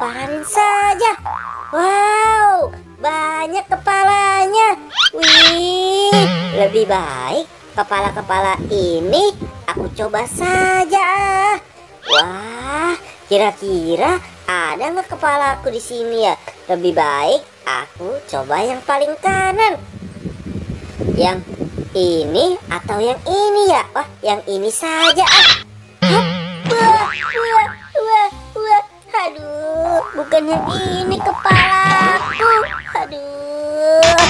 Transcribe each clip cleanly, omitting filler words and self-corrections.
lemparin saja. Wow, banyak kepalanya. Wih, lebih baik kepala-kepala ini aku coba saja. Wah, kira-kira ada nggak kepala aku di sini ya? Lebih baik aku coba yang paling kanan. Yang ini atau yang ini ya? Wah, yang ini saja. Wah, wah, wah, wah. Aduh, bukan yang ini kepalaku. Aduh.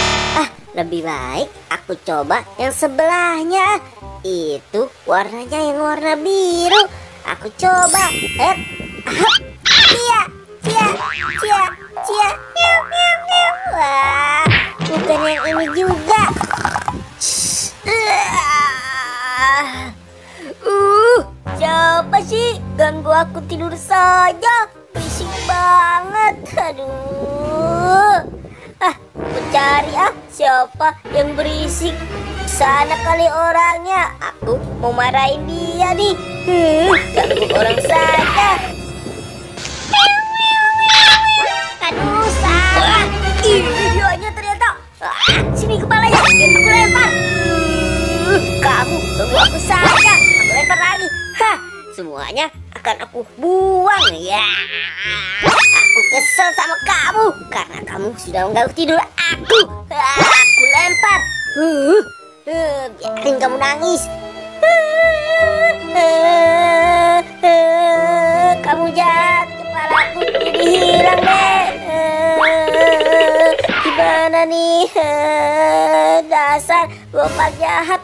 Lebih baik aku coba yang sebelahnya. Itu warnanya yang warna biru. Aku coba. Cia, cia, cia, cia. Wah, bukan yang ini juga. Siapa sih ganggu aku tidur saja? Berisik banget. Aduh. Aku cari siapa yang berisik. Sana kali orangnya. Aku mau marahin dia nih. Ganggu orang saja. Aduh, salah. Ini dianya ternyata. Sini kepalanya. Biar aku lempar. Kamu tunggu aku saja. Aku lempar lagi. Semuanya akan aku buang ya. Aku kesel sama kamu karena kamu sudah mengganggu tidur aku. Aku lempar. Biarin kamu nangis. Kamu jahat, kepalaku jadi hilang deh. Gimana nih? Dasar Gopal jahat.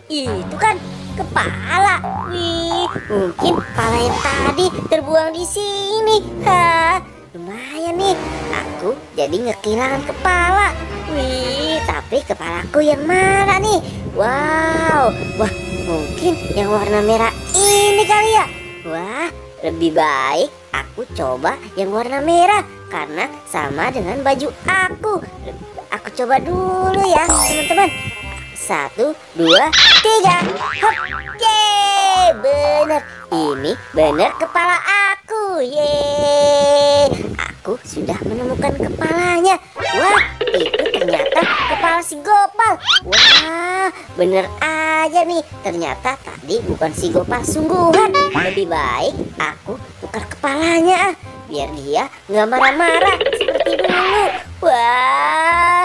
Itu kan kepala. Wih, mungkin kepala yang tadi terbuang di sini. Lumayan nih, aku jadi nggak kehilangan kepala. Wih, tapi kepalaku yang mana nih? Wow, wah, mungkin yang warna merah ini kali ya. Wah, lebih baik aku coba yang warna merah karena sama dengan baju aku. Aku coba dulu ya, teman-teman. 1, 2, 3. Hop. Yeay, bener. Ini bener kepala aku. Yeay. Aku sudah menemukan kepalanya. Wah, itu ternyata kepala si Gopal. Wah, bener aja nih. Ternyata tadi bukan si Gopal sungguhan. Lebih baik aku tukar kepalanya biar dia nggak marah-marah seperti dulu. Wah.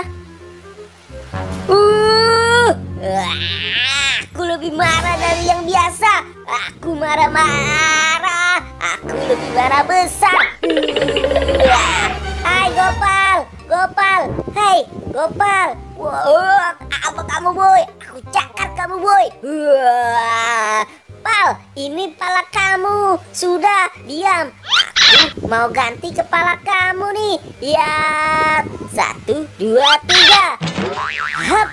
Aku lebih marah dari yang biasa. Aku marah-marah. Aku lebih marah besar. Hai Gopal, Gopal. Hai Gopal. Wow, apa kamu boy? Aku cakar kamu boy. Pal, ini pala kamu. Sudah, diam. Aku mau ganti kepala kamu nih. Ya, 1, 2, 3. Hop.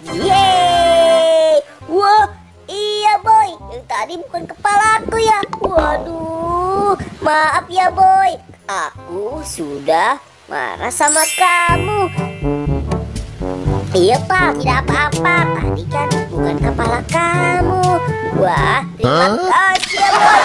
Yeay. Wah, iya boy. Yang tadi bukan kepalaku ya. Waduh, maaf ya boy. Aku sudah marah sama kamu. Iya Pak, tidak apa-apa. Tadi kan bukan kepala kamu. Wah, terima kasih ya boy.